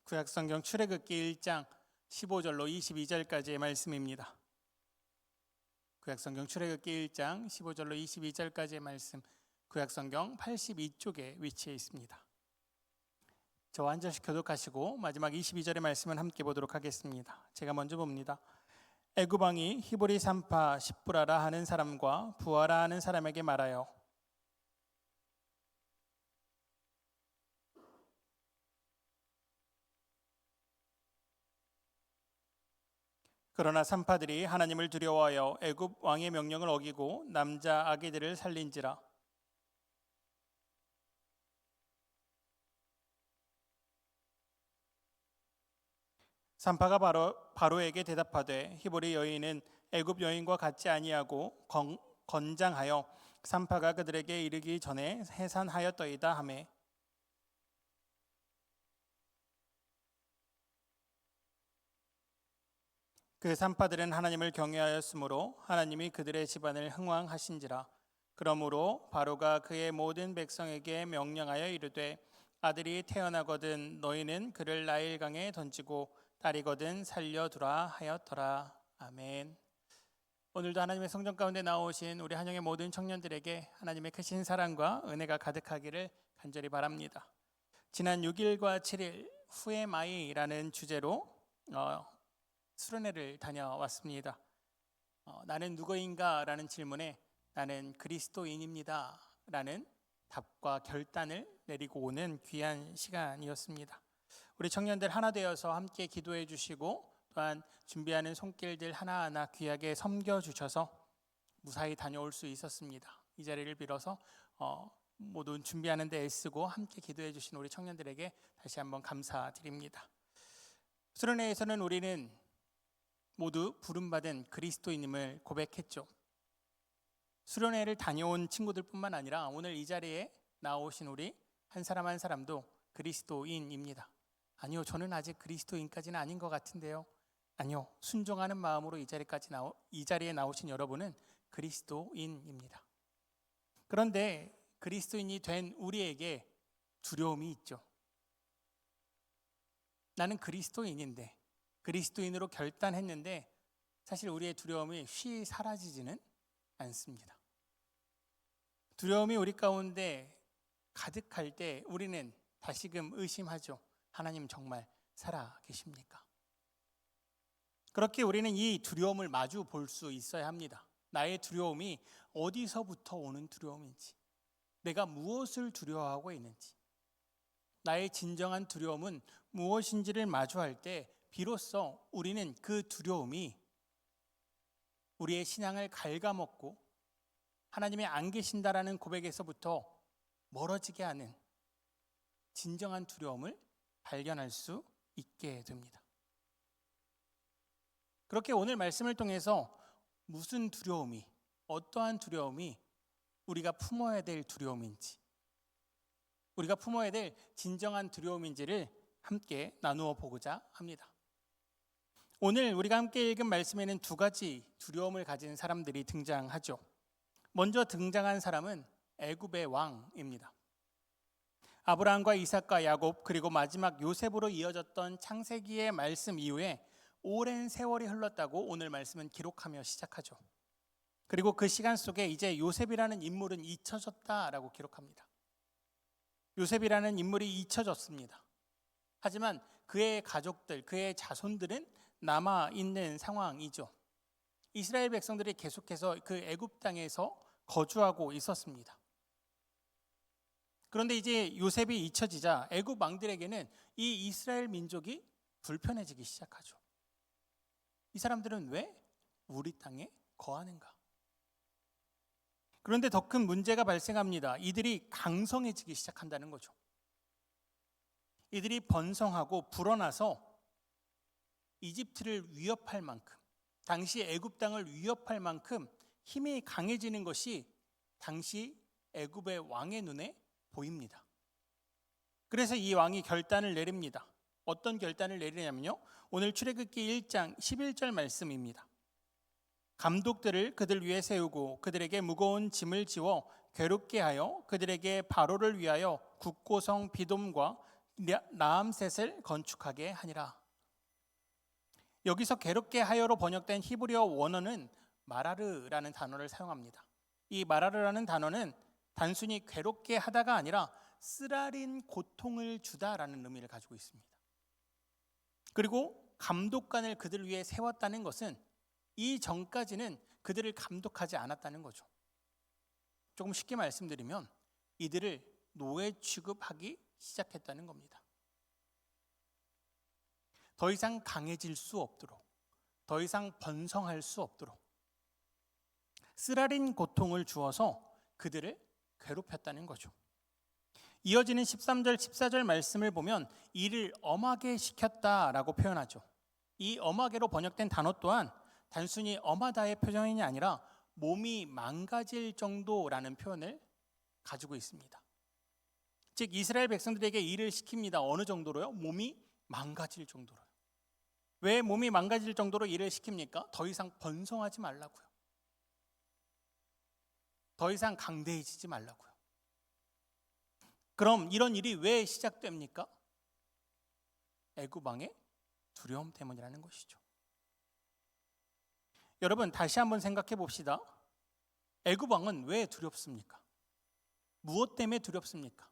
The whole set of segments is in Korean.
구약성경 출애굽기 1장 15절로 22절까지의 말씀입니다. 구약성경 출애굽기 1장 15절로 22절까지의 말씀, 구약성경 82쪽에 위치해 있습니다. 저와 한 절씩 교독하시고 마지막 22절의 말씀을 함께 보도록 하겠습니다. 제가 먼저 봅니다. 애굽 왕이 히브리 산파 십부라라 하는 사람과 부하라 하는 사람에게 말하여 그러나 산파들이 하나님을 두려워하여 애굽 왕의 명령을 어기고 남자 아기들을 살린지라. 산파가 바로에게 대답하되 히브리 여인은 애굽 여인과 같지 아니하고 건장하여 산파가 그들에게 이르기 전에 해산하였더이다 하매 그 산파들은 하나님을 경외하였으므로 하나님이 그들의 집안을 흥왕하신지라. 그러므로 바로가 그의 모든 백성에게 명령하여 이르되 아들이 태어나거든 너희는 그를 나일강에 던지고 딸이거든 살려두라 하였더라. 아멘. 오늘도 하나님의 성전 가운데 나오신 우리 한영의 모든 청년들에게 하나님의 크신 사랑과 은혜가 가득하기를 간절히 바랍니다. 지난 6일과 7일 후에마이라는 주제로 수련회를 다녀왔습니다. 나는 누구인가? 라는 질문에 나는 그리스도인입니다 라는 답과 결단을 내리고 오는 귀한 시간이었습니다. 우리 청년들 하나 되어서 함께 기도해 주시고 또한 준비하는 손길들 하나하나 귀하게 섬겨주셔서 무사히 다녀올 수 있었습니다. 이 자리를 빌어서 모든 준비하는 데 애쓰고 함께 기도해 주신 우리 청년들에게 다시 한번 감사드립니다. 수련회에서는 우리는 모두 부름받은 그리스도인임을 고백했죠. 수련회를 다녀온 친구들뿐만 아니라 오늘 이 자리에 나오신 우리 한 사람 한 사람도 그리스도인입니다. 아니요, 저는 아직 그리스도인까지는 아닌 것 같은데요. 아니요, 순종하는 마음으로 이 자리에 나오신 여러분은 그리스도인입니다. 그런데 그리스도인이 된 우리에게 두려움이 있죠. 나는 그리스도인인데, 그리스도인으로 결단했는데 사실 우리의 두려움이 쉬이 사라지지는 않습니다. 두려움이 우리 가운데 가득할 때 우리는 다시금 의심하죠. 하나님 정말 살아 계십니까? 그렇게 우리는 이 두려움을 마주 볼 수 있어야 합니다. 나의 두려움이 어디서부터 오는 두려움인지, 내가 무엇을 두려워하고 있는지, 나의 진정한 두려움은 무엇인지를 마주할 때 비로소 우리는 그 두려움이 우리의 신앙을 갉아먹고 하나님이 안 계신다라는 고백에서부터 멀어지게 하는 진정한 두려움을 발견할 수 있게 됩니다. 그렇게 오늘 말씀을 통해서 무슨 두려움이, 어떠한 두려움이 우리가 품어야 될 두려움인지, 우리가 품어야 될 진정한 두려움인지를 함께 나누어 보고자 합니다. 오늘 우리가 함께 읽은 말씀에는 두 가지 두려움을 가진 사람들이 등장하죠. 먼저 등장한 사람은 애굽의 왕입니다. 아브라함과 이삭과 야곱 그리고 마지막 요셉으로 이어졌던 창세기의 말씀 이후에 오랜 세월이 흘렀다고 오늘 말씀은 기록하며 시작하죠. 그리고 그 시간 속에 이제 요셉이라는 인물은 잊혀졌다라고 기록합니다. 요셉이라는 인물이 잊혀졌습니다. 하지만 그의 가족들, 그의 자손들은 남아있는 상황이죠. 이스라엘 백성들이 계속해서 그 애굽 땅에서 거주하고 있었습니다. 그런데 이제 요셉이 잊혀지자 애굽 왕들에게는 이 이스라엘 민족이 불편해지기 시작하죠. 이 사람들은 왜 우리 땅에 거하는가? 그런데 더 큰 문제가 발생합니다. 이들이 강성해지기 시작한다는 거죠. 이들이 번성하고 불어나서 이집트를 위협할 만큼, 당시 애굽 땅을 위협할 만큼 힘이 강해지는 것이 당시 애굽의 왕의 눈에 보입니다. 그래서 이 왕이 결단을 내립니다. 어떤 결단을 내리냐면요, 오늘 출애굽기 1장 11절 말씀입니다. 감독들을 그들 위에 세우고 그들에게 무거운 짐을 지워 괴롭게 하여 그들에게 바로를 위하여 국고성 비돔과 라암셋을 건축하게 하니라. 여기서 괴롭게 하여로 번역된 히브리어 원어는 마라르라는 단어를 사용합니다. 이 마라르라는 단어는 단순히 괴롭게 하다가 아니라 쓰라린 고통을 주다라는 의미를 가지고 있습니다. 그리고 감독관을 그들 위해 세웠다는 것은 이 전까지는 그들을 감독하지 않았다는 거죠. 조금 쉽게 말씀드리면 이들을 노예 취급하기 시작했다는 겁니다. 더 이상 강해질 수 없도록, 더 이상 번성할 수 없도록 쓰라린 고통을 주어서 그들을 괴롭혔다는 거죠. 이어지는 13절, 14절 말씀을 보면 이를 엄하게 시켰다라고 표현하죠. 이 엄하게로 번역된 단어 또한 단순히 엄하다의 표현이 아니라 몸이 망가질 정도라는 표현을 가지고 있습니다. 즉 이스라엘 백성들에게 일을 시킵니다. 어느 정도로요? 몸이 망가질 정도로요. 왜 몸이 망가질 정도로 일을 시킵니까? 더 이상 번성하지 말라고요. 더 이상 강대해지지 말라고요. 그럼 이런 일이 왜 시작됩니까? 애굽 왕의 두려움 때문이라는 것이죠. 여러분 다시 한번 생각해 봅시다. 애굽 왕은 왜 두렵습니까? 무엇 때문에 두렵습니까?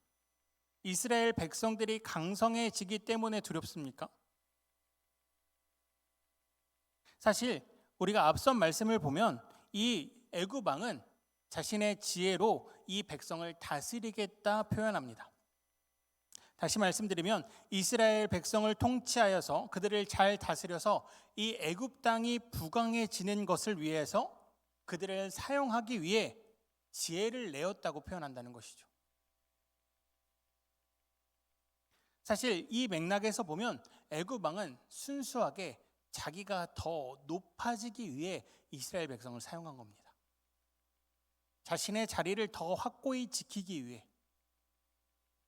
이스라엘 백성들이 강성해지기 때문에 두렵습니까? 사실 우리가 앞선 말씀을 보면 이 애굽 왕은 자신의 지혜로 이 백성을 다스리겠다 표현합니다. 다시 말씀드리면 이스라엘 백성을 통치하여서 그들을 잘 다스려서 이 애굽 땅이 부강해지는 것을 위해서 그들을 사용하기 위해 지혜를 내었다고 표현한다는 것이죠. 사실 이 맥락에서 보면 애굽 왕은 순수하게 자기가 더 높아지기 위해 이스라엘 백성을 사용한 겁니다. 자신의 자리를 더 확고히 지키기 위해,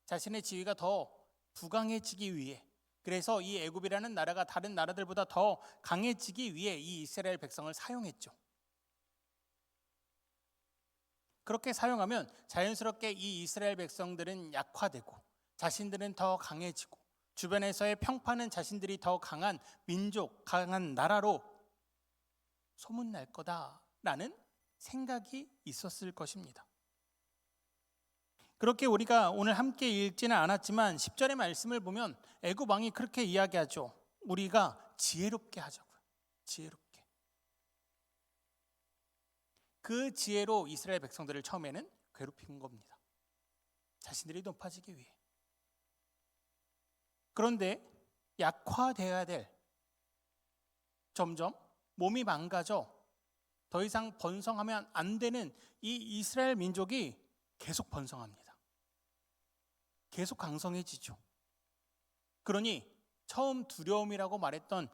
자신의 지위가 더 부강해지기 위해, 그래서 이 애굽이라는 나라가 다른 나라들보다 더 강해지기 위해 이 이스라엘 백성을 사용했죠. 그렇게 사용하면 자연스럽게 이 이스라엘 백성들은 약화되고 자신들은 더 강해지고 주변에서의 평판은 자신들이 더 강한 민족, 강한 나라로 소문날 거다라는 생각이 있었을 것입니다. 그렇게 우리가 오늘 함께 읽지는 않았지만 10절의 말씀을 보면 애굽 왕이 그렇게 이야기하죠. 우리가 지혜롭게 하자고요. 지혜롭게. 그 지혜로 이스라엘 백성들을 처음에는 괴롭힌 겁니다. 자신들이 높아지기 위해. 그런데 약화되어야 될, 점점 몸이 망가져 더 이상 번성하면 안 되는 이 이스라엘 민족이 계속 번성합니다. 계속 강성해지죠. 그러니 처음 두려움이라고 말했던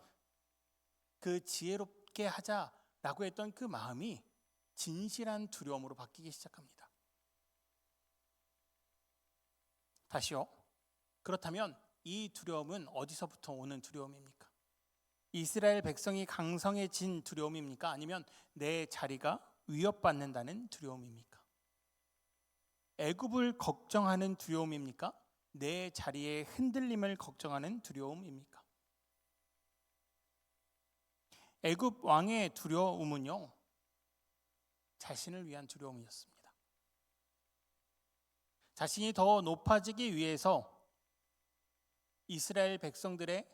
그 지혜롭게 하자라고 했던 그 마음이 진실한 두려움으로 바뀌기 시작합니다. 다시요. 그렇다면 이 두려움은 어디서부터 오는 두려움입니까? 이스라엘 백성이 강성해진 두려움입니까? 아니면 내 자리가 위협받는다는 두려움입니까? 애굽을 걱정하는 두려움입니까? 내 자리의 흔들림을 걱정하는 두려움입니까? 애굽 왕의 두려움은요, 자신을 위한 두려움이었습니다. 자신이 더 높아지기 위해서 이스라엘 백성들의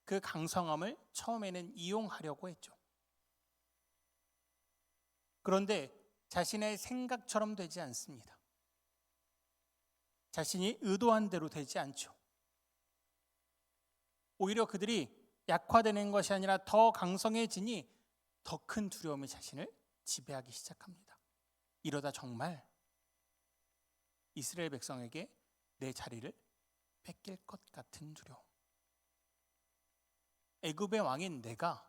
그 강성함을 처음에는 이용하려고 했죠. 그런데 자신의 생각처럼 되지 않습니다. 자신이 의도한 대로 되지 않죠. 오히려 그들이 약화되는 것이 아니라 더 강성해지니 더 큰 두려움이 자신을 지배하기 시작합니다. 이러다 정말 이스라엘 백성에게 내 자리를 뺏길 것 같은 두려움. 애굽의 왕인 내가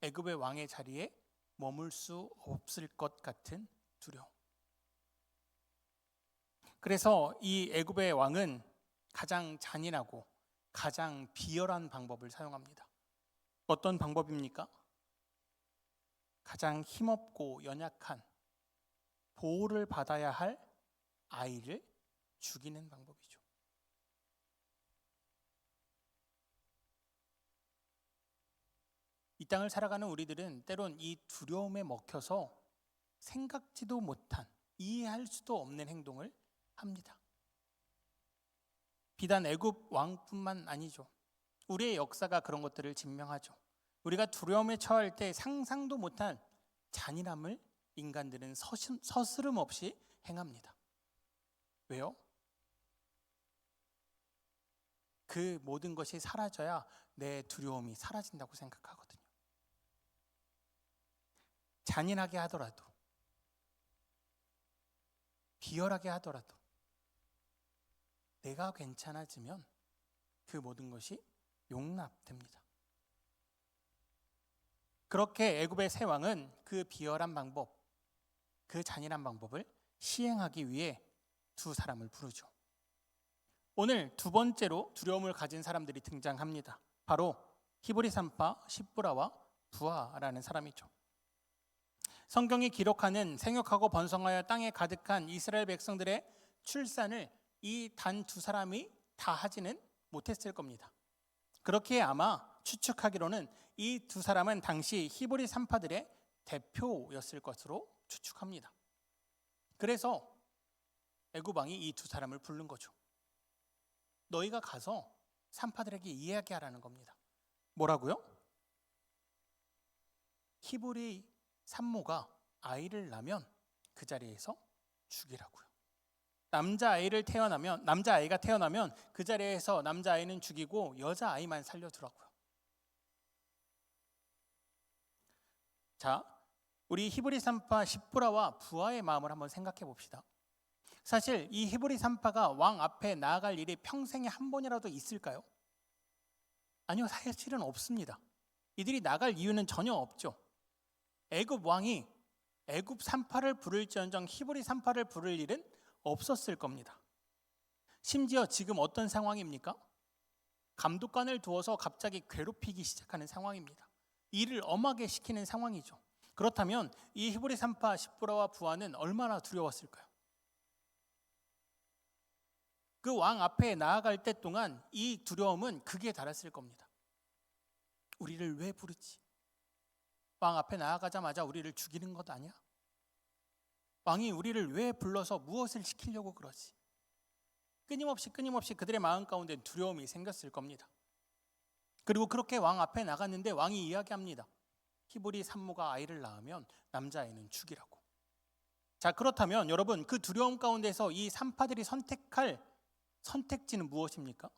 애굽의 왕의 자리에 머물 수 없을 것 같은 두려움. 그래서 이 애굽의 왕은 가장 잔인하고 가장 비열한 방법을 사용합니다. 어떤 방법입니까? 가장 힘없고 연약한 보호를 받아야 할 아이를 죽이는 방법이죠. 이 땅을 살아가는 우리들은 때론 이 두려움에 먹혀서 생각지도 못한, 이해할 수도 없는 행동을 합니다. 비단 애굽 왕뿐만 아니죠. 우리의 역사가 그런 것들을 증명하죠. 우리가 두려움에 처할 때 상상도 못한 잔인함을 인간들은 서스름 없이 행합니다. 왜요? 그 모든 것이 사라져야 내 두려움이 사라진다고 생각하거든요. 잔인하게 하더라도, 비열하게 하더라도 내가 괜찮아지면 그 모든 것이 용납됩니다. 그렇게 애굽의 새 왕은 그 비열한 방법, 그 잔인한 방법을 시행하기 위해 두 사람을 부르죠. 오늘 두 번째로 두려움을 가진 사람들이 등장합니다. 바로 히브리 산파 십부라와 부하라는 사람이죠. 성경이 기록하는 생육하고 번성하여 땅에 가득한 이스라엘 백성들의 출산을 이 단 두 사람이 다 하지는 못했을 겁니다. 그렇게 아마 추측하기로는 이 두 사람은 당시 히브리 산파들의 대표였을 것으로 추측합니다. 그래서 애굽 왕이 이 두 사람을 부른 거죠. 너희가 가서 산파들에게 이야기하라는 겁니다. 뭐라고요? 히브리 산모가 아이를 낳으면 그 자리에서 죽이라고요. 남자아이가 태어나면 그 자리에서 남자아이는 죽이고 여자아이만 살려두라고요. 자, 우리 히브리 산파 십부라와 부하의 마음을 한번 생각해 봅시다. 사실 이 히브리 산파가 왕 앞에 나아갈 일이 평생에 한 번이라도 있을까요? 아니요, 사실은 없습니다. 이들이 나갈 이유는 전혀 없죠. 애굽 왕이 애굽 산파를 부를지언정 히브리 산파를 부를 일은 없었을 겁니다. 심지어 지금 어떤 상황입니까? 감독관을 두어서 갑자기 괴롭히기 시작하는 상황입니다. 일을 엄하게 시키는 상황이죠. 그렇다면 이 히브리 산파 십부라와 부하는 얼마나 두려웠을까요? 그 왕 앞에 나아갈 때 동안 이 두려움은 극에 달했을 겁니다. 우리를 왜 부르지? 왕 앞에 나아가자마자 우리를 죽이는 것 아니야? 왕이 우리를 왜 불러서 무엇을 시키려고 그러지? 끊임없이 그들의 마음 가운데 두려움이 생겼을 겁니다. 그리고 그렇게 왕 앞에 나갔는데 왕이 이야기합니다. 히브리 산모가 아이를 낳으면 남자아이는 죽이라고. 자, 그렇다면 여러분, 그 두려움 가운데서 이 산파들이 선택할 선택지는 무엇입니까?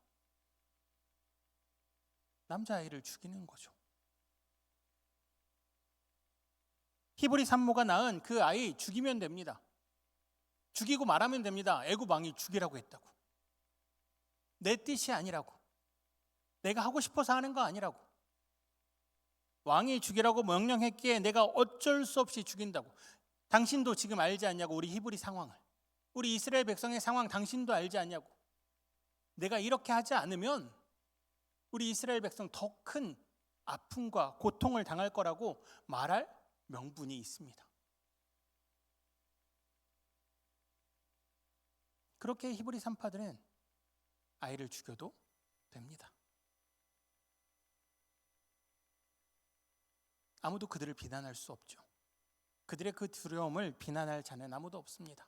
남자아이를 죽이는 거죠. 히브리 산모가 낳은 그 아이 죽이면 됩니다. 죽이고 말하면 됩니다. 애굽 왕이 죽이라고 했다고. 내 뜻이 아니라고. 내가 하고 싶어서 하는 거 아니라고. 왕이 죽이라고 명령했기에 내가 어쩔 수 없이 죽인다고. 당신도 지금 알지 않냐고, 우리 히브리 상황을. 우리 이스라엘 백성의 상황 당신도 알지 않냐고. 내가 이렇게 하지 않으면 우리 이스라엘 백성 더 큰 아픔과 고통을 당할 거라고 말할 명분이 있습니다. 그렇게 히브리 산파들은 아이를 죽여도 됩니다. 아무도 그들을 비난할 수 없죠. 그들의 그 두려움을 비난할 자는 아무도 없습니다.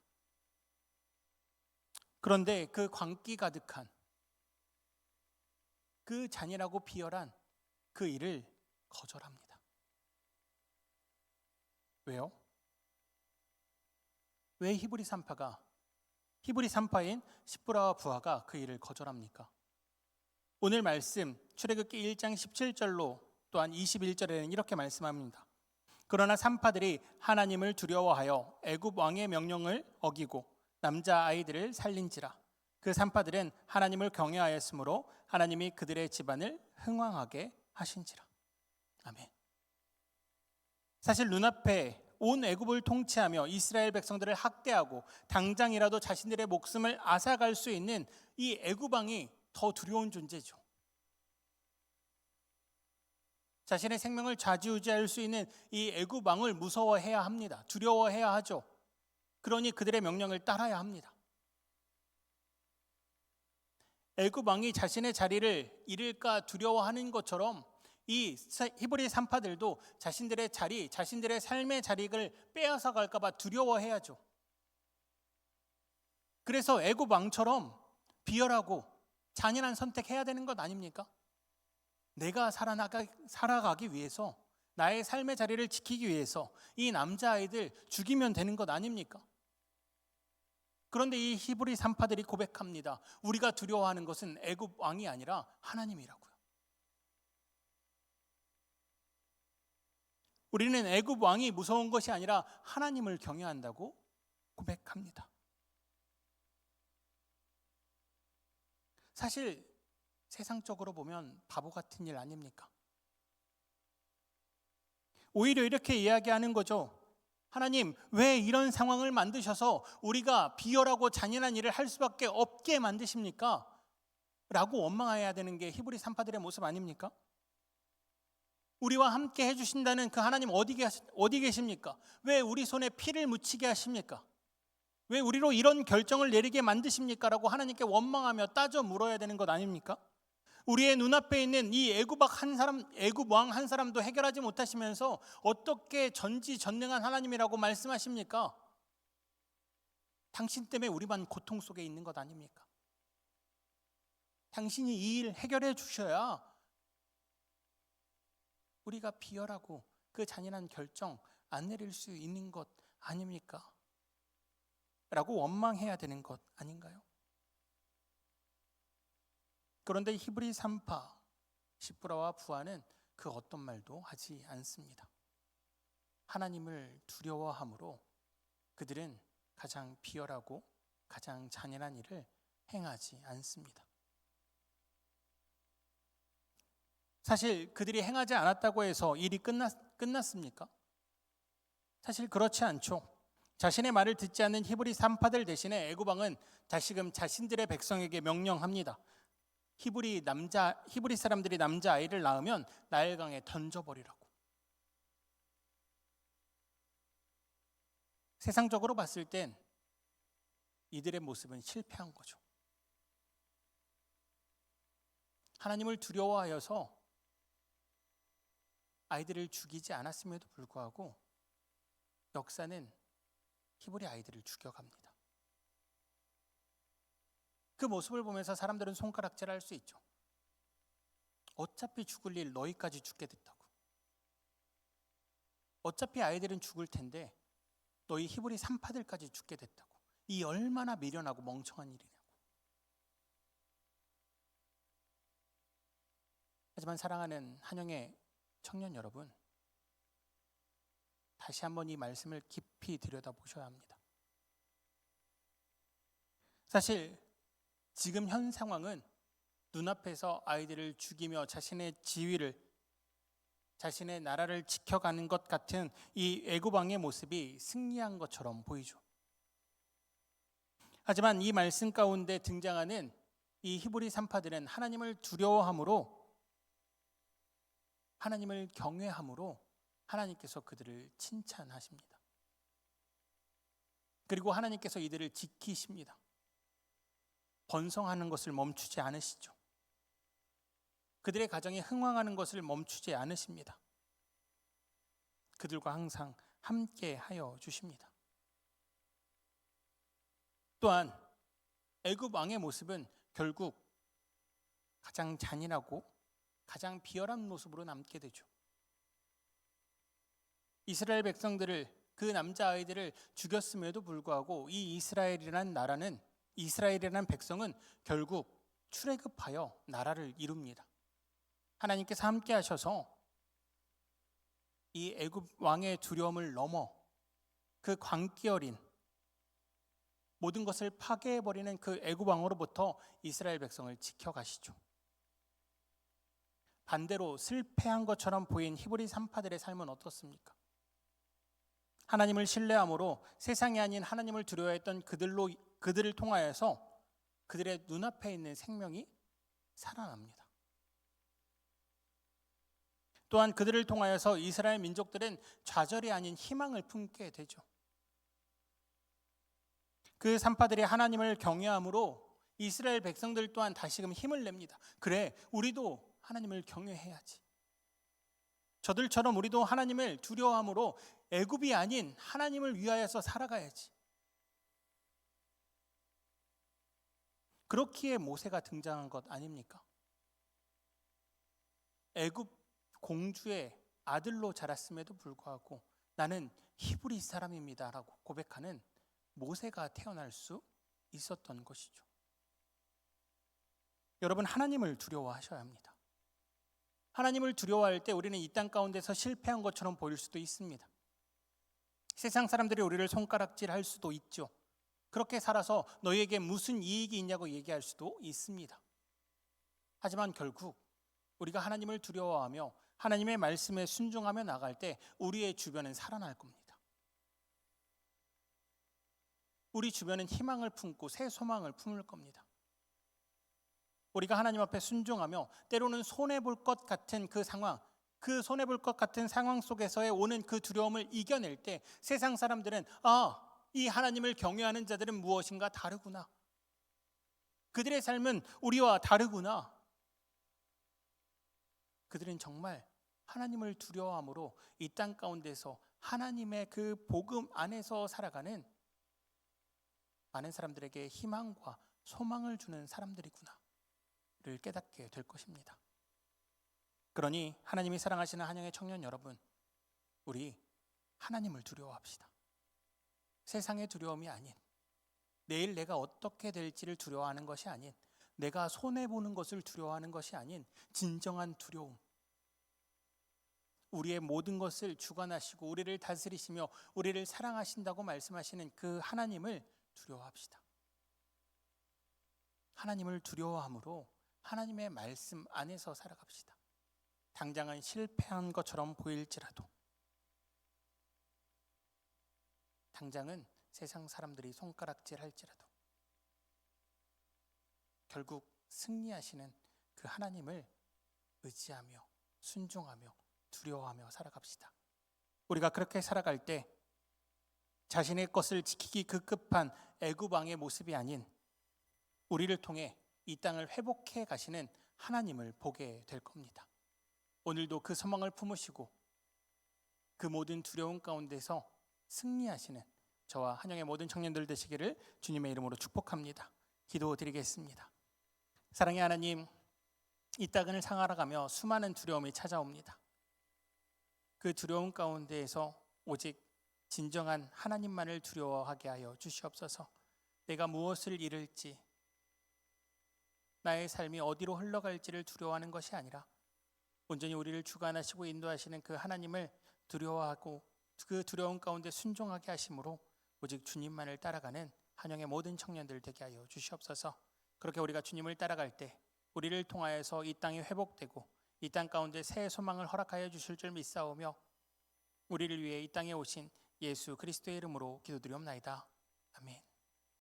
그런데 그 광기 가득한, 그 잔인하고 비열한 그 일을 거절합니다. 왜요? 왜 히브리 산파인 십부라와 부하가 그 일을 거절합니까? 오늘 말씀 출애굽기 1장 17절로 또한 21절에는 이렇게 말씀합니다. 그러나 산파들이 하나님을 두려워하여 애굽 왕의 명령을 어기고 남자 아이들을 살린지라. 그 산파들은 하나님을 경외하였으므로 하나님이 그들의 집안을 흥왕하게 하신지라. 아멘. 사실 눈앞에 온 애굽을 통치하며 이스라엘 백성들을 학대하고 당장이라도 자신들의 목숨을 앗아갈 수 있는 이 애굽 왕이 더 두려운 존재죠. 자신의 생명을 좌지우지할 수 있는 이 애굽 왕을 무서워해야 합니다. 두려워해야 하죠. 그러니 그들의 명령을 따라야 합니다. 애굽 왕이 자신의 자리를 잃을까 두려워하는 것처럼 이 히브리 산파들도 자신들의 자리, 자신들의 삶의 자리를 빼앗아 갈까 봐 두려워해야죠. 그래서 애굽 왕처럼 비열하고 잔인한 선택해야 되는 것 아닙니까? 내가 살아가기 위해서, 나의 삶의 자리를 지키기 위해서 이 남자아이들 죽이면 되는 것 아닙니까? 그런데 이 히브리 산파들이 고백합니다. 우리가 두려워하는 것은 애굽 왕이 아니라 하나님이라고요. 우리는 애굽 왕이 무서운 것이 아니라 하나님을 경외한다고 고백합니다. 사실 세상적으로 보면 바보 같은 일 아닙니까? 오히려 이렇게 이야기하는 거죠. 하나님, 왜 이런 상황을 만드셔서 우리가 비열하고 잔인한 일을 할 수밖에 없게 만드십니까? 라고 원망해야 되는 게 히브리 산파들의 모습 아닙니까? 우리와 함께 해주신다는 그 하나님 어디 계십니까? 왜 우리 손에 피를 묻히게 하십니까? 왜 우리로 이런 결정을 내리게 만드십니까? 라고 하나님께 원망하며 따져 물어야 되는 것 아닙니까? 우리의 눈앞에 있는 이 애굽 왕 한 사람도 해결하지 못하시면서 어떻게 전지전능한 하나님이라고 말씀하십니까? 당신 때문에 우리만 고통 속에 있는 것 아닙니까? 당신이 이 일 해결해 주셔야 우리가 비열하고 그 잔인한 결정 안 내릴 수 있는 것 아닙니까? 라고 원망해야 되는 것 아닌가요? 그런데 히브리 산파 시프라와 부하는 그 어떤 말도 하지 않습니다. 하나님을 두려워함으로 그들은 가장 비열하고 가장 잔인한 일을 행하지 않습니다. 사실 그들이 행하지 않았다고 해서 일이 끝났습니까? 사실 그렇지 않죠. 자신의 말을 듣지 않는 히브리 산파들 대신에 애굽 왕은 다시금 자신들의 백성에게 명령합니다. 히브리 사람들이 남자아이를 낳으면 나일강에 던져버리라고. 세상적으로 봤을 땐 이들의 모습은 실패한 거죠. 하나님을 두려워하여서 아이들을 죽이지 않았음에도 불구하고 역사는 히브리 아이들을 죽여갑니다. 그 모습을 보면서 사람들은 손가락질할 수 있죠. 어차피 죽을 일 너희까지 죽게 됐다고. 어차피 아이들은 죽을 텐데 너희 히브리 산파들까지 죽게 됐다고. 이 얼마나 미련하고 멍청한 일이냐고. 하지만 사랑하는 한영의 청년 여러분, 다시 한번 이 말씀을 깊이 들여다보셔야 합니다. 사실 지금 현 상황은 눈앞에서 아이들을 죽이며 자신의 지위를, 자신의 나라를 지켜가는 것 같은 이 애굽 왕의 모습이 승리한 것처럼 보이죠. 하지만 이 말씀 가운데 등장하는 이 히브리 산파들은 하나님을 두려워함으로, 하나님을 경외함으로 하나님께서 그들을 칭찬하십니다. 그리고 하나님께서 이들을 지키십니다. 번성하는 것을 멈추지 않으시죠. 그들의 가정이 흥왕하는 것을 멈추지 않으십니다. 그들과 항상 함께 하여 주십니다. 또한 애굽 왕의 모습은 결국 가장 잔인하고 가장 비열한 모습으로 남게 되죠. 이스라엘 백성들을, 그 남자아이들을 죽였음에도 불구하고 이 이스라엘이라는 백성은 결국 출애굽하여 나라를 이룹니다. 하나님께서 함께 하셔서 이 애굽 왕의 두려움을 넘어 그 광기 어린 모든 것을 파괴해버리는 그 애굽 왕으로부터 이스라엘 백성을 지켜가시죠. 반대로 슬패한 것처럼 보인 히브리 산파들의 삶은 어떻습니까? 하나님을 신뢰함으로 세상이 아닌 하나님을 두려워했던 그들을 통하여서 그들의 눈앞에 있는 생명이 살아납니다. 또한 그들을 통하여서 이스라엘 민족들은 좌절이 아닌 희망을 품게 되죠. 그 산파들이 하나님을 경외함으로 이스라엘 백성들 또한 다시금 힘을 냅니다. 그래, 우리도 하나님을 경외해야지. 저들처럼 우리도 하나님을 두려워함으로 애굽이 아닌 하나님을 위하여서 살아가야지. 그렇기에 모세가 등장한 것 아닙니까? 애굽 공주의 아들로 자랐음에도 불구하고 나는 히브리 사람입니다라고 고백하는 모세가 태어날 수 있었던 것이죠. 여러분, 하나님을 두려워하셔야 합니다. 하나님을 두려워할 때 우리는 이 땅 가운데서 실패한 것처럼 보일 수도 있습니다. 세상 사람들이 우리를 손가락질할 수도 있죠. 그렇게 살아서 너희에게 무슨 이익이 있냐고 얘기할 수도 있습니다. 하지만 결국 우리가 하나님을 두려워하며 하나님의 말씀에 순종하며 나갈 때 우리의 주변은 살아날 겁니다. 우리 주변은 희망을 품고 새 소망을 품을 겁니다. 우리가 하나님 앞에 순종하며 때로는 손해볼 것 같은 그 상황, 그 손해볼 것 같은 상황 속에서의 오는 그 두려움을 이겨낼 때 세상 사람들은 이 하나님을 경외하는 자들은 무엇인가 다르구나. 그들의 삶은 우리와 다르구나. 그들은 정말 하나님을 두려워함으로 이 땅 가운데서 하나님의 그 복음 안에서 살아가는 많은 사람들에게 희망과 소망을 주는 사람들이구나를 깨닫게 될 것입니다. 그러니 하나님이 사랑하시는 한영의 청년 여러분, 우리 하나님을 두려워합시다. 세상의 두려움이 아닌, 내일 내가 어떻게 될지를 두려워하는 것이 아닌, 내가 손해보는 것을 두려워하는 것이 아닌 진정한 두려움, 우리의 모든 것을 주관하시고 우리를 다스리시며 우리를 사랑하신다고 말씀하시는 그 하나님을 두려워합시다. 하나님을 두려워함으로 하나님의 말씀 안에서 살아갑시다. 당장은 실패한 것처럼 보일지라도, 당장은 세상 사람들이 손가락질할지라도 결국 승리하시는 그 하나님을 의지하며 순종하며 두려워하며 살아갑시다. 우리가 그렇게 살아갈 때 자신의 것을 지키기 급급한 애굽 왕의 모습이 아닌 우리를 통해 이 땅을 회복해 가시는 하나님을 보게 될 겁니다. 오늘도 그 소망을 품으시고 그 모든 두려움 가운데서 승리하시는 저와 한영의 모든 청년들 되시기를 주님의 이름으로 축복합니다. 기도드리겠습니다. 사랑의 하나님, 이 땅을 살아가며 수많은 두려움이 찾아옵니다. 그 두려움 가운데에서 오직 진정한 하나님만을 두려워하게 하여 주시옵소서. 내가 무엇을 잃을지, 나의 삶이 어디로 흘러갈지를 두려워하는 것이 아니라 온전히 우리를 주관하시고 인도하시는 그 하나님을 두려워하고 그 두려움 가운데 순종하게 하심으로 오직 주님만을 따라가는 한영의 모든 청년들 되게 하여 주시옵소서. 그렇게 우리가 주님을 따라갈 때 우리를 통하여서 이 땅이 회복되고 이 땅 가운데 새 소망을 허락하여 주실 줄 믿사오며 우리를 위해 이 땅에 오신 예수 그리스도의 이름으로 기도드리옵나이다. 아멘.